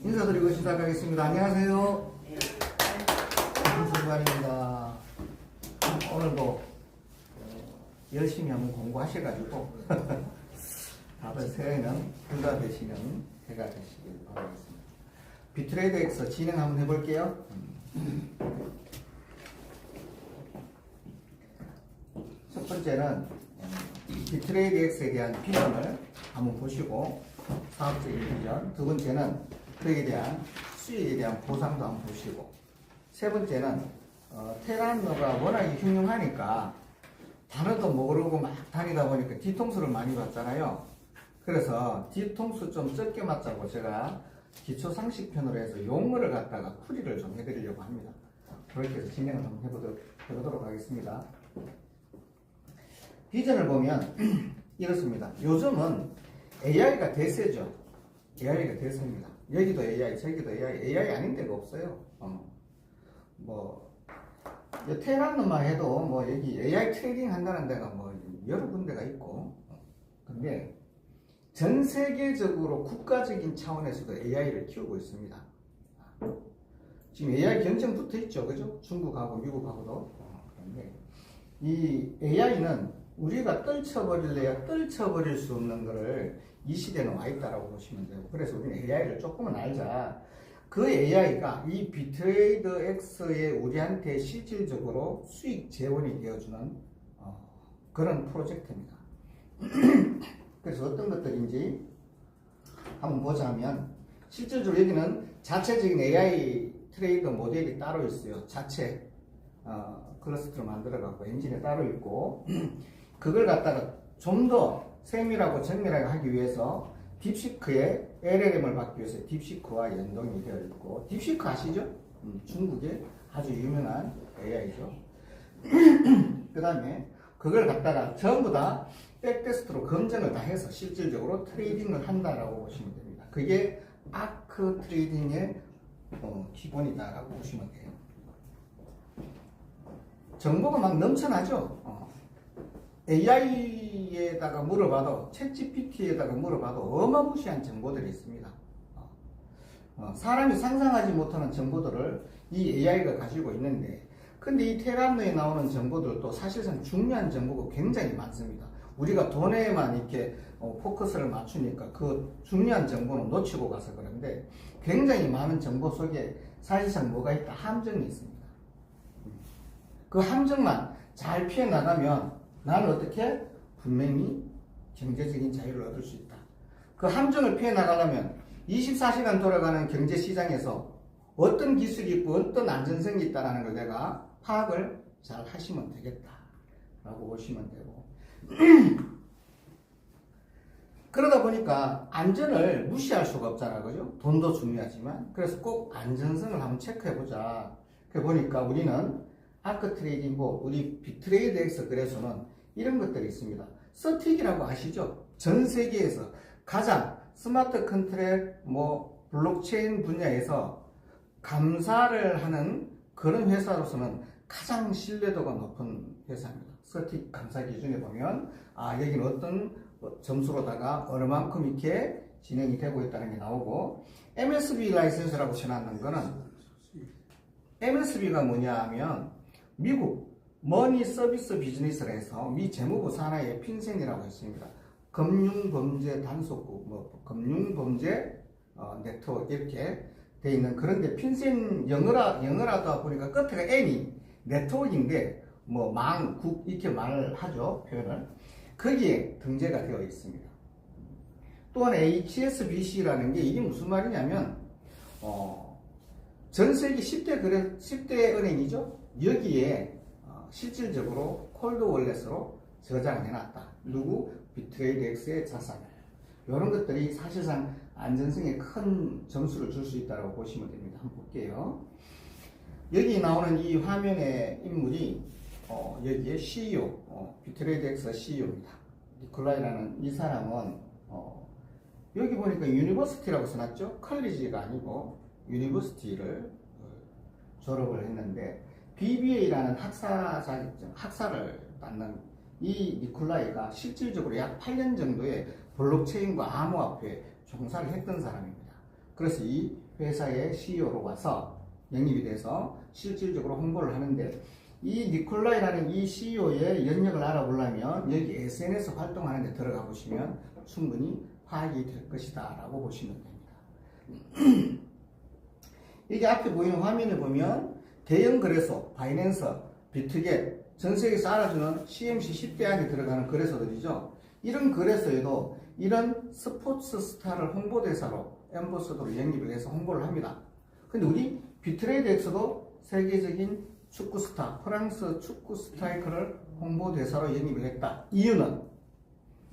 인사드리고 시작하겠습니다. 안녕하세요. 김승관입니다. 오늘도 열심히 한번 공부하셔가지고 다들 새해는 부가 되시는 해가 되시길 바라겠습니다. 비트레이드 X 진행 한번 해볼게요. 첫 번째는 비트레이드 X에 대한 비전을 한번 보시고 사업적인 비전. 두 번째는 그에 대한 수익에 대한 보상도 한번 보시고, 세 번째는 테란노가 워낙에 흉흉하니까 단어도 모르고 막 다니다 보니까 뒤통수를 많이 봤잖아요. 그래서 뒤통수 좀 적게 맞자고 제가 기초 상식편으로 해서 용어를 갖다가 풀이를 좀 해드리려고 합니다. 그렇게 해서 진행을 한번 해보도록 하겠습니다. 비전을 보면 이렇습니다. 요즘은 AI가 대세죠. AI가 대세입니다. 여기도 AI, 저기도 AI 아닌 데가 없어요. 테란노만 해도 여기 AI 트레이딩 한다는 데가 여러 군데가 있고, 근데 전 세계적으로 국가적인 차원에서도 AI를 키우고 있습니다. 지금 AI 경쟁 붙어 있죠, 그죠? 중국하고 미국하고도. 그런데 이 AI는 우리가 떨쳐버릴래야 떨쳐버릴 수 없는 거를 이 시대는 와 있다라고 보시면 되고, 그래서 우리는 AI를 조금은 알자. 그 AI가 이 비트레이드 X에 우리한테 실질적으로 수익 재원이 되어주는 그런 프로젝트입니다. 그래서 어떤 것들인지 한번 보자면, 실질적으로 여기는 자체적인 AI 트레이더 모델이 따로 있어요. 자체 클러스터를 만들어갖고 엔진에 따로 있고, 그걸 갖다가 좀 더 세밀하고 정밀하게 하기 위해서 딥시크의 LLM을 받기 위해서 딥시크와 연동이 되어 있고, 딥시크 아시죠? 중국의 아주 유명한 AI죠. 그 다음에 그걸 갖다가 전부 다 백테스트로 검증을 다 해서 실질적으로 트레이딩을 한다라고 보시면 됩니다. 그게 아크 트레이딩의 기본이다라고 보시면 돼요. 정보가 막 넘쳐나죠? AI에다가 물어봐도, 챗GPT에다가 물어봐도 어마무시한 정보들이 있습니다. 사람이 상상하지 못하는 정보들을 이 AI가 가지고 있는데, 근데 이 테란노에 나오는 정보들도 사실상 중요한 정보가 굉장히 많습니다. 우리가 돈에만 이렇게 포커스를 맞추니까 그 중요한 정보는 놓치고 가서 그런데, 굉장히 많은 정보 속에 사실상 뭐가 있다? 함정이 있습니다. 그 함정만 잘 피해 나가면 나는 어떻게? 분명히 경제적인 자유를 얻을 수 있다. 그 함정을 피해 나가려면 24시간 돌아가는 경제 시장에서 어떤 기술이 있고 어떤 안전성이 있다는 걸 내가 파악을 잘 하시면 되겠다 라고 보시면 되고, 그러다 보니까 안전을 무시할 수가 없잖아, 그죠? 돈도 중요하지만. 그래서 꼭 안전성을 한번 체크해 보자. 그래 보니까 우리는 아크 트레이딩 보, 우리 비트레이드 X 그래서는 이런 것들이 있습니다. 서틱이라고 아시죠? 전 세계에서 가장 스마트 컨트랙, 블록체인 분야에서 감사를 하는 그런 회사로서는 가장 신뢰도가 높은 회사입니다. 서틱 감사 기준에 보면, 여기는 어떤 점수로다가 어느 만큼 이렇게 진행이 되고 있다는 게 나오고, MSB 라이센스라고 쳐놨는 거는, MSB가 뭐냐 하면, 미국 머니 서비스 비즈니스를 해서 미 재무부 산하의 핀센이라고 있습니다. 금융범죄 단속국, 금융범죄 네트워크 이렇게 돼 있는, 그런데 핀센 영어라다 보니까 끝에가 N이 네트워크인데 국 이렇게 말을 하죠, 표현을. 거기에 등재가 되어 있습니다. 또한 HSBC라는 게 이게 무슨 말이냐면 전 세계 10대 은행이죠. 여기에 실질적으로 콜드 월렛으로 저장해놨다. 누구? 비트레이드 X의 자산을. 이런 것들이 사실상 안전성에 큰 점수를 줄 수 있다고 보시면 됩니다. 한번 볼게요. 여기 나오는 이 화면의 인물이 여기에 CEO, 비트레이드 X CEO입니다. 니콜라이라는 이 사람은 여기 보니까 유니버시티라고 써놨죠? 컬리지가 아니고 유니버시티를 졸업을 했는데, BBA라는 학사를 받는 이 니콜라이가 실질적으로 약 8년 정도의 블록체인과 암호화폐에 종사를 했던 사람입니다. 그래서 이 회사의 CEO로 와서 영입이 돼서 실질적으로 홍보를 하는데, 이 니콜라이라는 이 CEO의 연력을 알아보려면 여기 SNS 활동하는 데 들어가 보시면 충분히 파악이 될 것이다 라고 보시면 됩니다. 이게 앞에 보이는 화면을 보면 대형 거래소, 바이낸스, 비트겟, 전 세계에서 알아주는 CMC 10대 안에 들어가는 거래소들이죠. 이런 거래소에도 이런 스포츠 스타를 홍보대사로, 엠버서더로 영입을 해서 홍보를 합니다. 근데 우리 비트레이드엑스도 세계적인 축구 스타, 프랑스 축구 스트라이커를 홍보대사로 영입을 했다. 이유는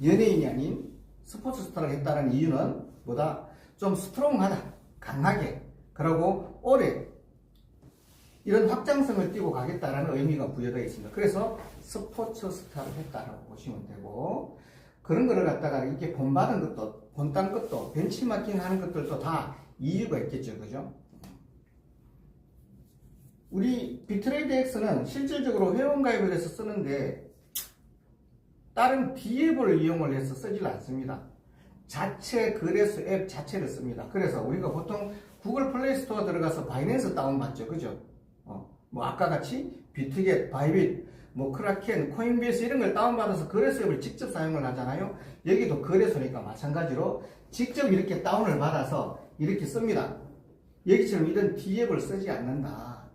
연예인이 아닌 스포츠 스타를 했다는 이유는 뭐다? 좀 스트롱하다, 강하게, 그리고 오래 이런 확장성을 띠고 가겠다라는 의미가 부여되어 있습니다. 그래서 스포츠 스타를 했다라고 보시면 되고, 그런 거를 갖다가 이렇게 본받은 것도, 본딴 것도, 벤치마킹 하는 것들도 다 이유가 있겠죠. 그죠? 우리 비트레이드엑스는 실질적으로 회원가입을 해서 쓰는데 다른 D앱을 이용을 해서 쓰질 않습니다. 자체 거래소 앱 자체를 씁니다. 그래서 우리가 보통 구글 플레이 스토어 들어가서 바이낸스 다운받죠. 그죠? 뭐 아까 같이 비트겟, 바이빗, 뭐 크라켄, 코인베이스 이런 걸 다운받아서 거래소 앱을 직접 사용을 하잖아요. 여기도 거래소니까 마찬가지로 직접 이렇게 다운을 받아서 이렇게 씁니다. 여기처럼 이런 D앱을 쓰지 않는다.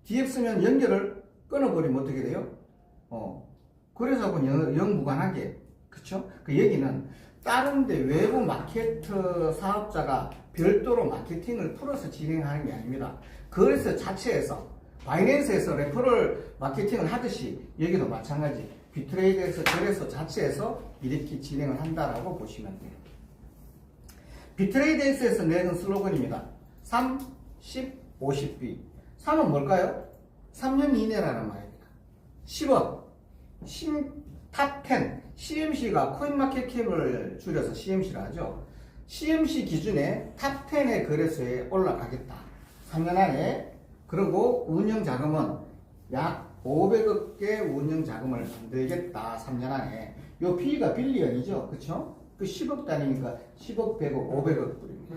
D앱 쓰면 연결을 끊어버리면 어떻게 돼요? 거래소하고는 영 무관하게. 그쵸? 그 얘기는 다른데 외부 마케터 사업자가 별도로 마케팅을 풀어서 진행하는 게 아닙니다. 거래소 자체에서, 바이낸스에서 레퍼럴 마케팅을 하듯이 여기도 마찬가지. 비트레이드에서 거래소 자체에서 이렇게 진행을 한다라고 보시면 돼요. 비트레이드에서 내는 슬로건입니다. 3, 10, 50B. 3은 뭘까요? 3년 이내라는 말입니다. 10은 탑10, CMC가 코인마켓캡을 줄여서 CMC를 하죠. CMC 기준에 탑10의 거래소에 올라가겠다. 3년 안에. 그리고 운영 자금은 약 500억 개 운영 자금을 만들겠다. 3년 안에. 요 B가 빌리언이죠. 그쵸? 그 10억 단위니까 10억, 100억, 500억 불입니다.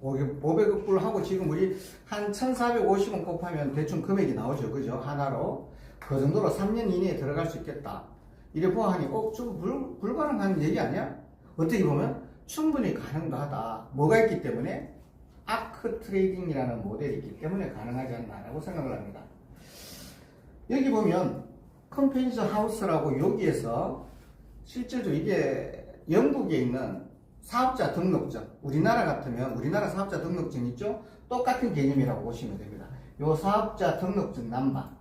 500억 불 하고 지금 우리 한 1450원 곱하면 대충 금액이 나오죠. 그죠? 하나로. 그 정도로 3년 이내에 들어갈 수 있겠다. 이래 보아하니, 좀 불가능한 얘기 아니야? 어떻게 보면 충분히 가능하다. 뭐가 있기 때문에? 아크 트레이딩이라는 모델이 있기 때문에 가능하지 않나라고 생각을 합니다. 여기 보면 컴페니스 하우스라고 여기에서 실제로 이게 영국에 있는 사업자 등록증, 우리나라 같으면 우리나라 사업자 등록증 있죠? 똑같은 개념이라고 보시면 됩니다. 요 사업자 등록증 남바,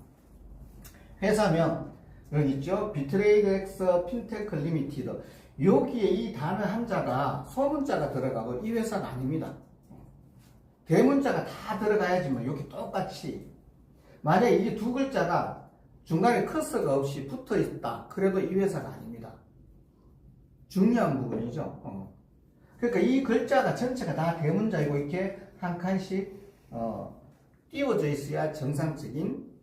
회사명 여기 있죠? 비트레이드엑스 핀테크 리미티드. 여기에 이 단어 한자가 소문자가 들어가고 이 회사가 아닙니다. 대문자가 다 들어가야지만 여기 똑같이, 만약에 이게 두 글자가 중간에 커서가 없이 붙어 있다, 그래도 이 회사가 아닙니다. 중요한 부분이죠. 그러니까 이 글자가 전체가 다 대문자이고 이렇게 한 칸씩 띄워져 있어야 정상적인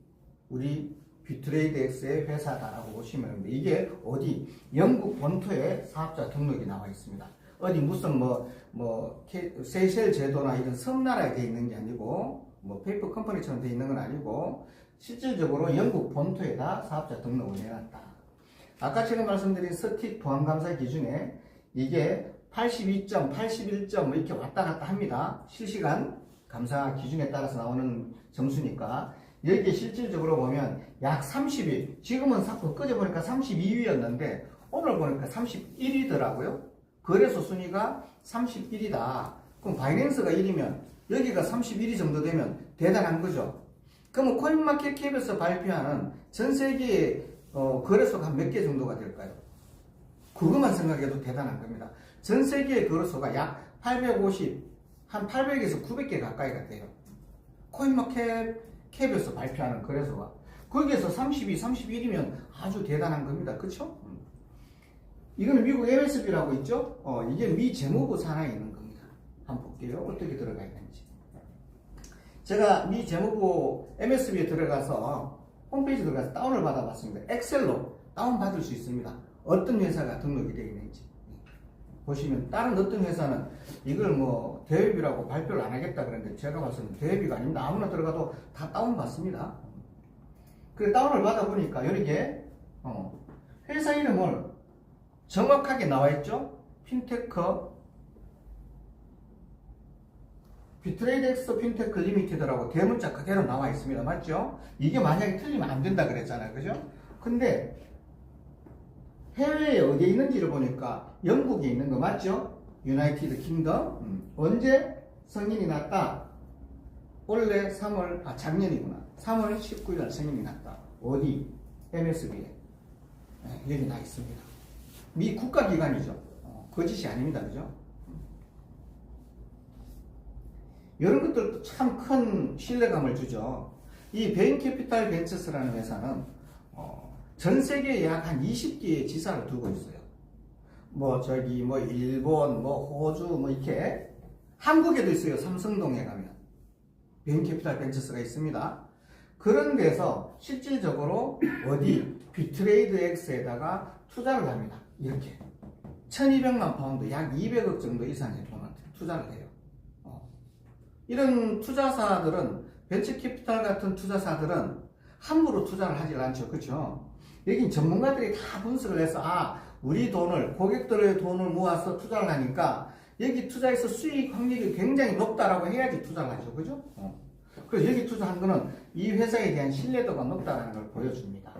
우리 비트레이드엑스의 회사다라고 보시면 됩니다. 이게 어디? 영국 본토에 사업자 등록이 나와 있습니다. 어디 무슨 세이셸 제도나 이런 섬나라에 돼 있는 게 아니고, 페이퍼 컴퍼니처럼 돼 있는 건 아니고, 실질적으로 영국 본토에다 사업자 등록을 해놨다. 아까 제가 말씀드린 스틱 보안감사 기준에 이게 82점, 81점 이렇게 왔다 갔다 합니다. 실시간 감사 기준에 따라서 나오는 점수니까. 여기에 실질적으로 보면 약 30위, 지금은 엊그제 보니까 32위였는데 오늘 보니까 31위더라고요. 거래소 순위가 31이다. 그럼 바이낸스가 1이면 여기가 31위 정도 되면 대단한 거죠. 그러면 코인마켓캡에서 발표하는 전 세계의 거래소가 한 몇 개 정도가 될까요? 그것만 생각해도 대단한 겁니다. 전 세계의 거래소가 약 850, 한 800에서 900개 가까이가 돼요. 코인마켓캡에서 발표하는 거래소가. 거기에서 32, 31이면 아주 대단한 겁니다. 그쵸? 이거는 미국 MSB라고 있죠? 이게 미 재무부 산하에 있는 겁니다. 한번 볼게요. 어떻게 들어가 있는지. 제가 미 재무부 MSB에 들어가서 홈페이지 들어가서 다운을 받아봤습니다. 엑셀로 다운받을 수 있습니다. 어떤 회사가 등록이 되어 있는지. 보시면 다른 어떤 회사는 이걸 뭐 대회비라고 발표를 안 하겠다 그랬는데 제가 봐서는 대회비가 아닙니다. 아무나 들어가도 다 다운받습니다. 그래 다운을 받아보니까 이렇게 회사 이름을 정확하게 나와 있죠. 핀테크 비트레이드엑스 핀테크 리미티드라고 대문자 그대로 나와 있습니다. 맞죠? 이게 만약에 틀리면 안 된다 그랬잖아요. 그죠? 근데 해외에 어디에 있는지를 보니까 영국에 있는 거 맞죠? 유나이티드 킹덤. 언제 승인이 났다? 원래 작년이구나. 3월 19일 승인이 났다. 어디? MSB에. 여기 나 있습니다. 미 국가기관이죠. 거짓이 아닙니다. 그죠? 이런 것들도 참 큰 신뢰감을 주죠. 이 베인캐피탈 벤처스라는 회사는 전 세계에 약 한 20개의 지사를 두고 있어요. 일본, 호주, 이렇게. 한국에도 있어요. 삼성동에 가면. 베인캐피탈 벤처스가 있습니다. 그런 데서 실질적으로 비트레이드엑스에다가 투자를 합니다. 이렇게. 1200만 파운드, 약 200억 정도 이상의 돈을 투자를 해요. 이런 투자사들은, 벤처캐피탈 같은 투자사들은 함부로 투자를 하질 않죠. 그렇죠? 여긴 전문가들이 다 분석을 해서 우리 돈을 고객들의 돈을 모아서 투자를 하니까 여기 투자해서 수익 확률이 굉장히 높다라고 해야지 투자를 하죠. 그죠? 그래서 여기 투자한 거는 이 회사에 대한 신뢰도가 높다는 걸 보여줍니다.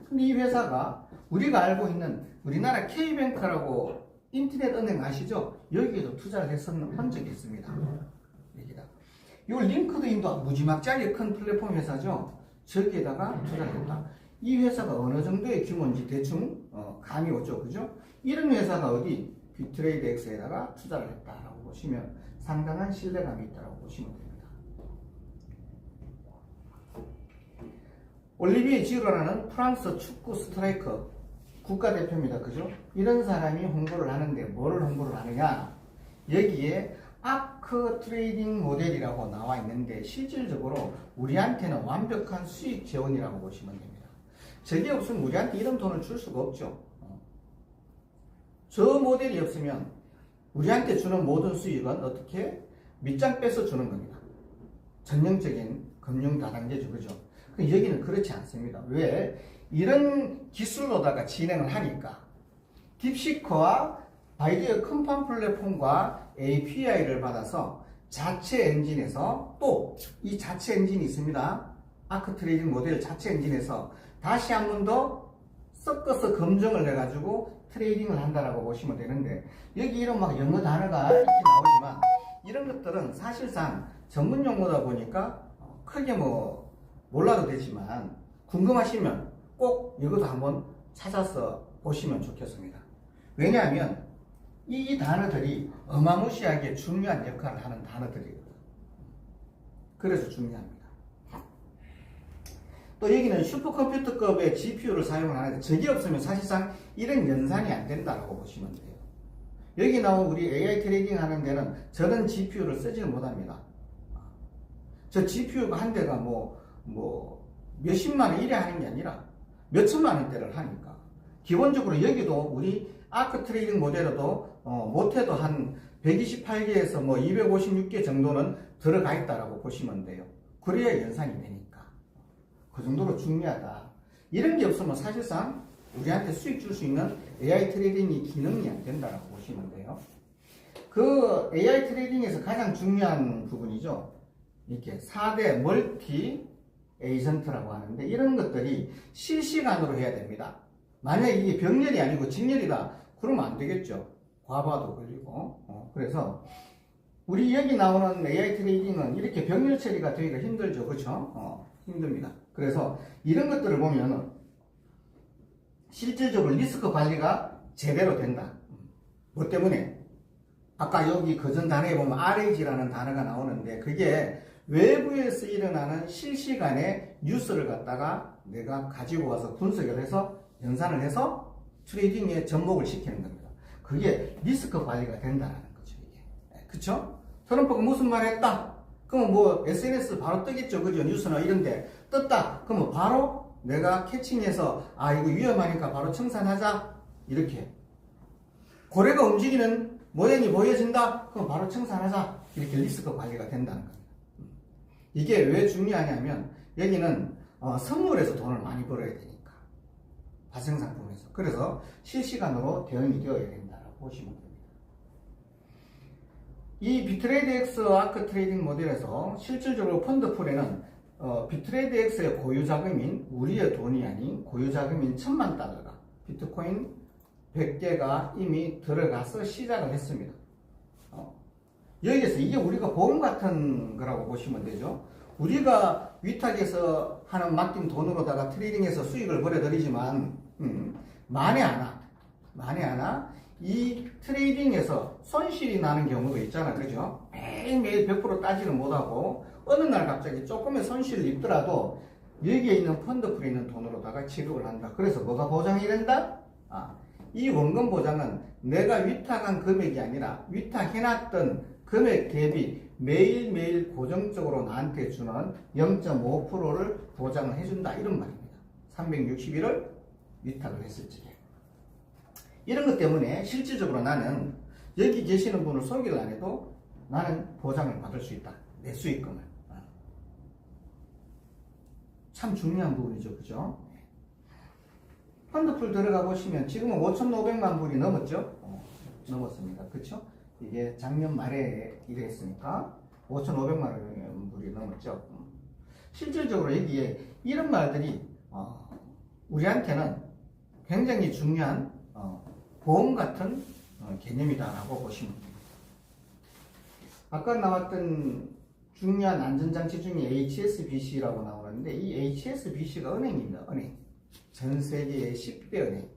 근데 이 회사가 우리가 알고 있는 우리나라 K뱅크라고 인터넷 은행 아시죠? 여기에도 투자를 했었는 적이 있습니다. 여기다. 이 링크드인도 무지막지하게 큰 플랫폼 회사죠. 저기에다가 투자를 했다. 이 회사가 어느 정도의 규모인지 대충 감이 오죠. 그죠? 이런 회사가 비트레이드엑스에다가 투자를 했다라고 보시면 상당한 신뢰감이 있다고 보시면 됩니다. 올리비에 지루라는 프랑스 축구 스트라이커 국가대표입니다. 그죠? 이런 사람이 홍보를 하는데 뭐를 홍보를 하느냐? 여기에 아크 트레이딩 모델이라고 나와 있는데 실질적으로 우리한테는 완벽한 수익 재원이라고 보시면 됩니다. 저게 없으면 우리한테 이런 돈을 줄 수가 없죠. 저 모델이 없으면 우리한테 주는 모든 수익은 어떻게? 밑장 빼서 주는 겁니다. 전형적인 금융 다단계죠. 그죠? 여기는 그렇지 않습니다. 왜? 이런 기술로다가 진행을 하니까 딥시커와 바이디어 컴판 플랫폼과 API를 받아서 자체 엔진에서 또 이 자체 엔진이 있습니다. 아크 트레이딩 모델 자체 엔진에서 다시 한 번 더 섞어서 검증을 해가지고 트레이딩을 한다라고 보시면 되는데 여기 이런 영어 단어가 이렇게 나오지만 이런 것들은 사실상 전문 용어다 보니까 크게 몰라도 되지만 궁금하시면 꼭 이것도 한번 찾아서 보시면 좋겠습니다. 왜냐하면 이 단어들이 어마무시하게 중요한 역할을 하는 단어들이거든요. 그래서 중요합니다. 또 여기는 슈퍼컴퓨터급의 GPU를 사용을 하는데 저게 없으면 사실상 이런 연산이 안 된다고 보시면 돼요. 여기 나온 우리 AI 트레이딩 하는 데는 저런 GPU를 쓰지를 못합니다. 저 GPU가 한 대가 몇십만 원 이래 하는 게 아니라 몇천만 원대를 하니까 기본적으로 여기도 우리 아크 트레이딩 모델에도 못해도 한 128개에서 256개 정도는 들어가 있다라고 보시면 돼요. 그래야 연산이 되니까. 그 정도로 중요하다. 이런 게 없으면 사실상 우리한테 수익 줄 수 있는 AI 트레이딩이 기능이 안 된다라고 보시면 돼요. 그 AI 트레이딩에서 가장 중요한 부분이죠. 이렇게 4대 멀티 에이전트라고 하는데 이런 것들이 실시간으로 해야 됩니다. 만약에 이게 병렬이 아니고 직렬이다. 그러면 안 되겠죠. 과부하도 걸리고. 그래서 우리 여기 나오는 AI 트레이딩은 이렇게 병렬 처리가 되기가 힘들죠. 그렇죠? 힘듭니다. 그래서 이런 것들을 보면 실질적으로 리스크 관리가 제대로 된다. 뭐 때문에? 아까 여기 그전 단어에 보면 RAG라는 단어가 나오는데 그게 외부에서 일어나는 실시간의 뉴스를 갖다가 내가 가지고 와서 분석을 해서 연산을 해서 트레이딩에 접목을 시키는 겁니다. 그게 리스크 관리가 된다는 거죠. 이게. 그쵸? 트럼프가 무슨 말 했다? 그럼 뭐 SNS 바로 뜨겠죠. 그죠? 뉴스나 이런데 떴다. 그러면 바로 내가 캐칭해서 아 이거 위험하니까 바로 청산하자. 이렇게 고래가 움직이는 모양이 보여진다. 그럼 바로 청산하자. 이렇게 리스크 관리가 된다는 겁니다. 이게 왜 중요하냐면 여기는 선물에서 돈을 많이 벌어야 되니까 발생상품에서. 그래서 실시간으로 대응이 되어야 된다고 보시면 됩니다. 이 비트레이드X 아크 트레이딩 모델에서 실질적으로 펀드풀에는 비트레이드X의 고유 자금인 우리의 돈이 아닌 고유 자금인 1000만 달러가 비트코인 100개가 이미 들어가서 시작을 했습니다. 여기에서 이게 우리가 보험 같은 거라고 보시면 되죠. 우리가 위탁에서 하는 맡긴 돈으로다가 트레이딩해서 수익을 벌어들이지만 만에 하나 이 트레이딩에서 손실이 나는 경우도 있잖아. 그죠? 매일매일 100% 따지는 못하고 어느 날 갑자기 조금의 손실을 입더라도 여기에 있는 펀드풀에 있는 돈으로다가 취급을 한다. 그래서 뭐가 보장이 된다? 이 원금 보장은 내가 위탁한 금액이 아니라 위탁해놨던 금액 대비 매일매일 고정적으로 나한테 주는 0.5%를 보장을 해준다. 이런 말입니다. 360일을 위탁을 했을 적에. 이런 것 때문에 실질적으로 나는 여기 계시는 분을 소개를 안 해도 나는 보장을 받을 수 있다. 내 수익금을. 참 중요한 부분이죠. 그죠? 펀드풀 들어가 보시면 지금은 5,500만 불이 넘었죠? 넘었습니다. 그쵸? 이게 작년 말에 이랬으니까 5,500만 불이 넘었죠. 실질적으로 여기에 이런 말들이 우리한테는 굉장히 중요한 보험 같은 개념이다라고 보시면 됩니다. 아까 나왔던 중요한 안전장치 중에 HSBC라고 나오는데 이 HSBC가 은행입니다. 은행. 전 세계의 10대 은행.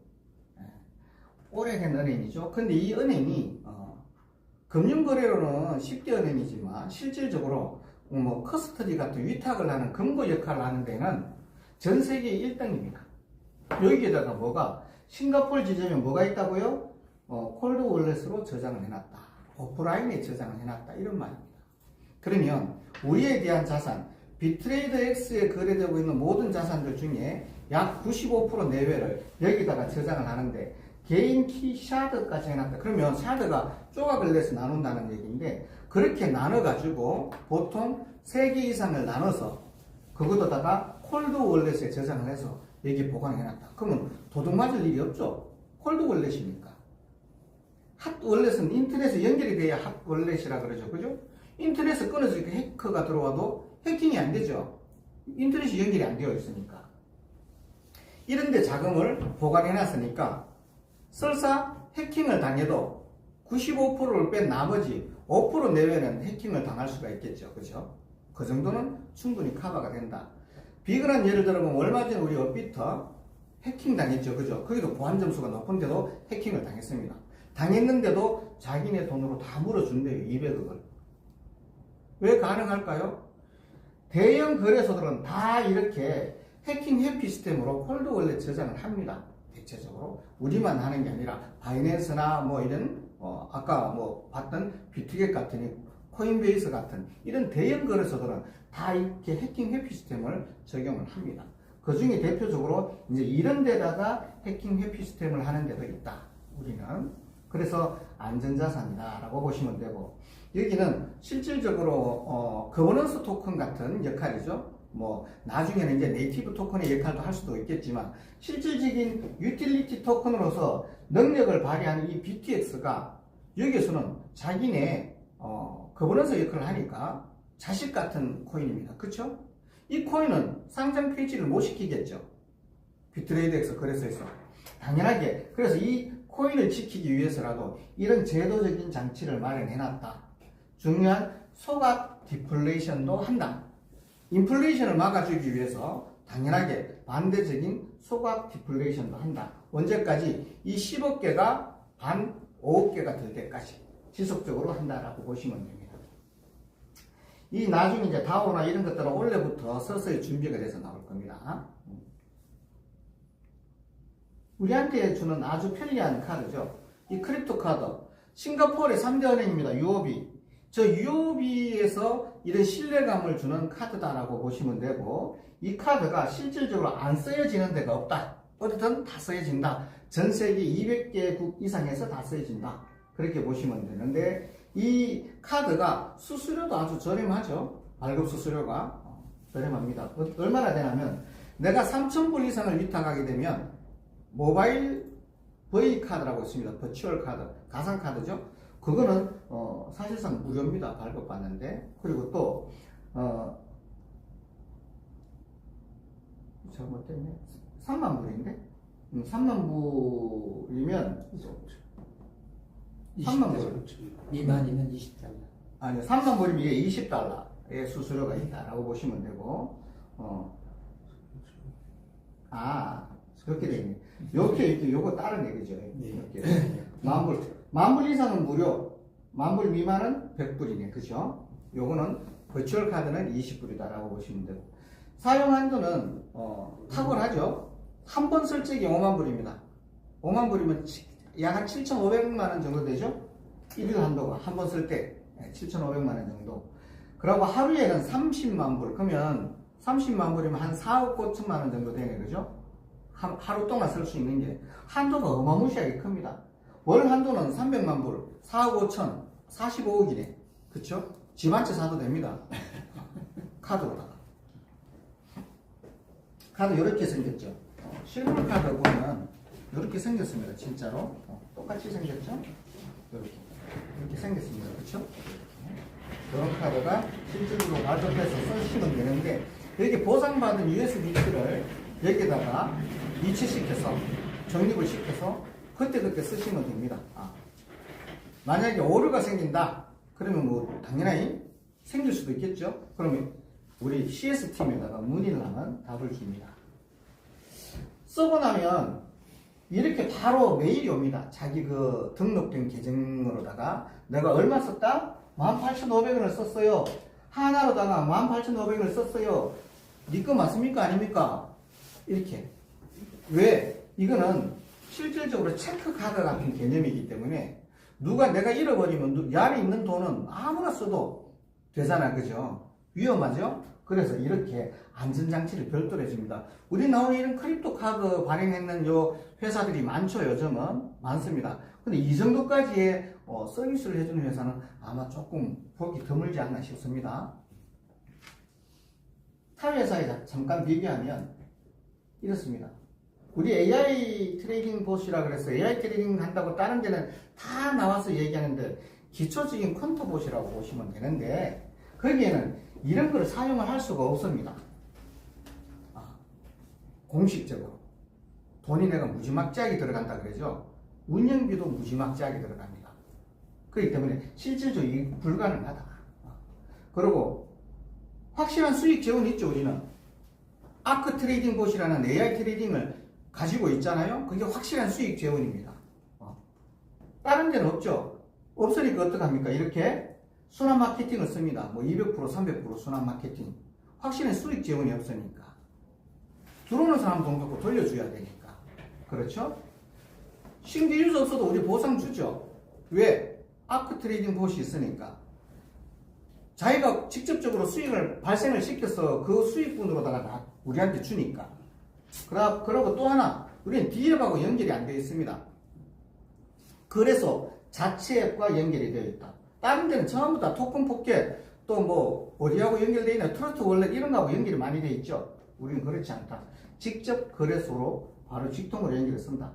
오래된 은행이죠. 근데 이 은행이 금융거래로는 10대 은행이지만 실질적으로 뭐 커스터디 같은 위탁을 하는 금고 역할을 하는 데는 전 세계 1등입니다. 여기에다가 뭐가 싱가포르 지점에 뭐가 있다고요? 콜드 월렛으로 저장을 해놨다. 오프라인에 저장을 해놨다. 이런 말입니다. 그러면 우리에 대한 자산, 비트레이드X에 거래되고 있는 모든 자산들 중에 약 95% 내외를 여기다가 저장을 하는데 개인 키 샤드까지 해놨다. 그러면 샤드가 조각을 내서 나눈다는 얘기인데 그렇게 나눠가지고 보통 3개 이상을 나눠서 그것도다가 콜드 월렛에 저장을 해서 여기 보관해놨다. 그러면 도둑 맞을 일이 없죠. 콜드 월렛이니까. 핫 월렛은 인터넷에 연결이 돼야 핫 월렛이라 그러죠. 그죠? 인터넷에 끊어서 이렇게 해커가 들어와도 해킹이 안 되죠. 인터넷이 연결이 안 되어 있으니까. 이런데 자금을 보관해놨으니까 설사 해킹을 당해도 95%를 뺀 나머지 5% 내외는 해킹을 당할 수가 있겠죠. 그죠? 그 정도는 충분히 커버가 된다. 비근한 예를 들어보면 얼마 전에 우리 업비터 해킹 당했죠. 그죠? 거기도 보안 점수가 높은데도 해킹을 당했습니다. 당했는데도 자기네 돈으로 다 물어준대요. 200억을. 왜 가능할까요? 대형 거래소들은 다 이렇게 해킹 회피 시스템으로 콜드 월렛 저장을 합니다. 대체적으로. 우리만 하는 게 아니라 바이낸스나 뭐 이런 아까 뭐 봤던 비트겟 같은 코인베이스 같은 이런 대형 거래소들은 다 이렇게 해킹 회피 시스템을 적용을 합니다. 그 중에 대표적으로 이제 이런 데다가 해킹 회피 시스템을 하는 데도 있다. 우리는. 그래서 안전자산이다라고 보시면 되고 여기는 실질적으로 거버넌스 토큰 같은 역할이죠. 뭐 나중에는 이제 네이티브 토큰의 역할도 할 수도 있겠지만 실질적인 유틸리티 토큰으로서 능력을 발휘하는 이 BTX가 여기에서는 자기네 거버넌스 역할을 하니까 자식 같은 코인입니다. 그쵸? 이 코인은 상장 폐지를 못 시키겠죠. 비트레이드엑스 거래소에서. 당연하게. 그래서 이 코인을 지키기 위해서라도 이런 제도적인 장치를 마련해놨다. 중요한 소각 디플레이션도 한다. 인플레이션을 막아주기 위해서 당연하게 반대적인 소각 디플레이션도 한다. 언제까지? 이 10억 개가 반 5억 개가 될 때까지 지속적으로 한다라고 보시면 됩니다. 이 나중에 이제 다오나 이런 것들은 올해부터 서서히 준비가 돼서 나올 겁니다. 우리한테 주는 아주 편리한 카드죠. 이 크립토 카드. 싱가포르의 3대 은행입니다. UOB. 저 UOB에서 이런 신뢰감을 주는 카드다라고 보시면 되고, 이 카드가 실질적으로 안 쓰여지는 데가 없다. 어디든 다 쓰여진다. 전 세계 200개국 이상에서 다 쓰여진다. 그렇게 보시면 되는데, 이 카드가 수수료도 아주 저렴하죠. 발급 수수료가 저렴합니다. 얼마나 되냐면, 내가 3,000불 이상을 위탁하게 되면 모바일 V 카드라고 있습니다. 버추얼 카드, 가상 카드죠. 그거는 사실상 무료입니다. 발급받는데. 그리고 또 잘못됐네. 3만 불인데? 3만 불이면 3만 불 미만이면 20달러. 아니 3만 불이면 이게 20달러의 수수료가 있다라고 보시면 되고 그렇게 되네. 이렇게 요거 다른 얘기죠. 이렇게 만불 이상은 무료, 만불 미만은 100불이네. 그죠? 요거는 버추얼 카드는 20불이다라고 보시면 되고, 사용 한도는 탁월하죠. 한 번 쓸 적이 5만 불입니다. 5만 불이면 약 한 7,500만 원 정도 되죠? 1일 한도가 한 번 쓸 때 7,500만 원 정도. 그리고 하루에는 30만 불. 그러면 30만 불이면 한 4억 5천만 원 정도 되네. 그죠? 하루 동안 쓸 수 있는 게 한도가 어마무시하게 큽니다. 월 한도는 300만 불, 4억 5천, 45억이네. 그쵸? 집 한 채 사도 됩니다. 카드로다가. 카드 이렇게 생겼죠. 실물 카드 보면 이렇게 생겼습니다. 진짜로. 똑같이 생겼죠? 이렇게 생겼습니다. 그쵸? 이런 카드가 실질적으로 발급해서 쓰시면 되는데, 여기 보상받은 USB-C를 여기다가 이치시켜서 정립을 시켜서 그때그때 쓰시면 됩니다. 만약에 오류가 생긴다 그러면 뭐 당연히 생길 수도 있겠죠. 그러면 우리 CS팀에다가 문의를 하면 답을 줍니다. 쓰고 나면 이렇게 바로 메일이 옵니다. 자기 그 등록된 계정으로다가 내가 얼마 썼다? 18,500원을 썼어요. 하나로다가 18,500원을 썼어요. 니 거 맞습니까? 아닙니까? 이렇게. 왜? 이거는 실질적으로 체크카드 같은 개념이기 때문에 누가 내가 잃어버리면 이 안에 있는 돈은 아무나 써도 되잖아. 그죠? 위험하죠? 그래서 이렇게 안전장치를 별도로 해줍니다. 우리 나오는 이런 크립토 카드 발행했는 요 회사들이 많죠. 요즘은 많습니다. 근데 이 정도까지의 서비스를 해주는 회사는 아마 조금 보기 드물지 않나 싶습니다. 타 회사에 잠깐 비교하면 이렇습니다. 우리 AI 트레이딩 봇이라 그래서 AI 트레이딩 한다고 다른 데는 다 나와서 얘기하는데 기초적인 퀀터 봇이라고 보시면 되는데, 거기에는 이런 걸 사용을 할 수가 없습니다. 공식적으로 돈이 내가 무지막지하게 들어간다 그러죠. 운영비도 무지막지하게 들어갑니다. 그렇기 때문에 실질적으로 이게 불가능하다. 그리고 확실한 수익 재원이 있죠. 우리는 아크 트레이딩 봇이라는 AI 트레이딩을 가지고 있잖아요. 그게 확실한 수익 재원입니다. 다른 데는 없죠. 없으니까 어떡합니까? 이렇게 순환 마케팅을 씁니다. 뭐 200%, 300% 순환 마케팅. 확실한 수익 재원이 없으니까. 들어오는 사람 돈 갖고 돌려줘야 되니까. 그렇죠? 신규 유저 없어도 우리 보상 주죠. 왜? 아크 트레이딩 봇이 있으니까. 자기가 직접적으로 수익을 발생을 시켜서 그 수익분으로다가 우리한테 주니까. 그러고 또 하나, 우리는 D앱하고 연결이 안 되어 있습니다. 그래서 자체 앱과 연결이 되어 있다. 다른 데는 전부 다 토큰 포켓, 또 뭐 어디하고 연결되어 있나, 트러스트 월렛 이런 거하고 연결이 많이 되어 있죠. 우리는 그렇지 않다. 직접 거래소로 바로 직통으로 연결을 쓴다.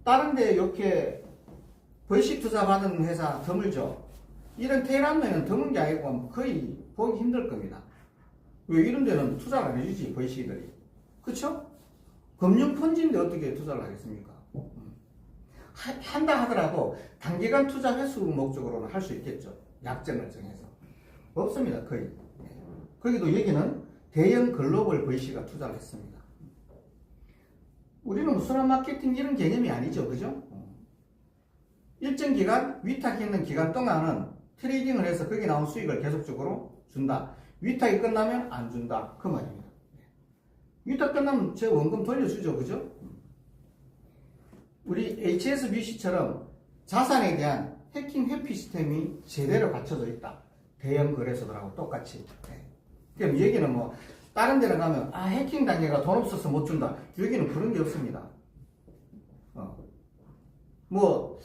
다른 데 이렇게 벌식 투자 받은 회사 드물죠. 이런 테란면은 드문 게 아니고 거의 보기 힘들 겁니다. 왜? 이런 데는 투자를 안 해주지, 벌식들이. 그쵸? 금융 펀지인데 어떻게 투자를 하겠습니까? 한다 하더라도 단기간 투자 회수 목적으로는 할 수 있겠죠. 약정을 정해서. 없습니다, 거의. 거기도 여기는 대형 글로벌 VC가 투자를 했습니다. 우리는 순환 마케팅 이런 개념이 아니죠, 그죠? 일정 기간, 위탁했는 기간 동안은 트레이딩을 해서 거기 나온 수익을 계속적으로 준다. 위탁이 끝나면 안 준다. 그 말입니다. 위탁 끝나면 제 원금 돌려주죠, 그죠? 우리 HSBC처럼 자산에 대한 해킹 회피 시스템이 제대로 갖춰져 있다. 대형 거래소들하고 똑같이. 네. 그럼 여기는 뭐 다른 데를 가면 해킹 단계가 돈 없어서 못 준다. 여기는 그런 게 없습니다. 뭐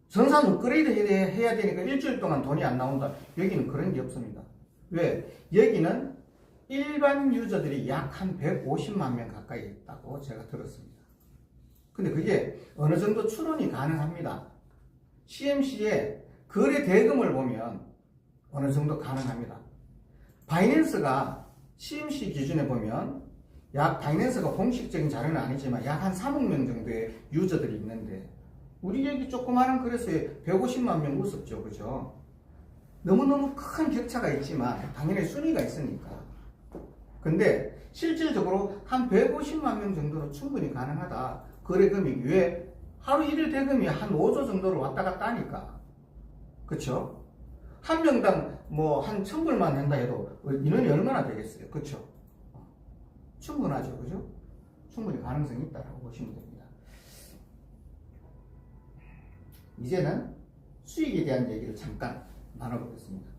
전산 업그레이드 해야 되니까 일주일 동안 돈이 안 나온다. 여기는 그런 게 없습니다. 왜? 여기는 일반 유저들이 약 한 150만 명 가까이 있다고 제가 들었습니다. 근데 그게 어느 정도 추론이 가능합니다. CMC의 거래 대금을 보면 어느 정도 가능합니다. 바이낸스가 CMC 기준에 보면 바이낸스가 공식적인 자료는 아니지만 약 한 3억 명 정도의 유저들이 있는데 우리 여기 조그마한 거래소에 150만 명 우습죠. 그죠? 너무너무 큰 격차가 있지만 당연히 순위가 있으니까. 근데 실질적으로 한 150만 명 정도로 충분히 가능하다. 거래 금액이 왜? 하루 1일 대금이 한 5조 정도로 왔다 갔다 하니까. 그쵸? 한 명당 뭐 한 1000불만 한다 해도 인원이 얼마나 되겠어요? 그쵸? 충분하죠. 그죠? 충분히 가능성이 있다고 보시면 됩니다. 이제는 수익에 대한 얘기를 잠깐 나눠보겠습니다.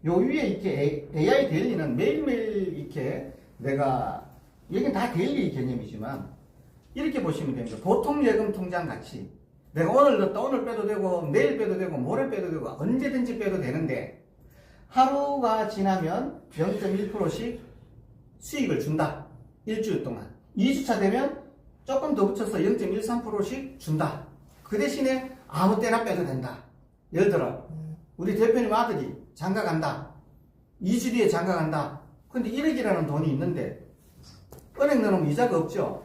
요 위에 이렇게 AI 데일리는 매일매일 이렇게 여긴 다 데일리 개념이지만 이렇게 보시면 됩니다. 보통 예금 통장 같이 내가 오늘 넣었다 오늘 빼도 되고 내일 빼도 되고 모레 빼도 되고 언제든지 빼도 되는데 하루가 지나면 0.1%씩 수익을 준다. 일주일 동안. 2주차 되면 조금 더 붙여서 0.13%씩 준다. 그 대신에 아무 때나 빼도 된다. 예를 들어 우리 대표님 아들이 장가 간다. 2주 뒤에 장가 간다. 근데 1억이라는 돈이 있는데 은행 넣어놓으면 이자가 없죠.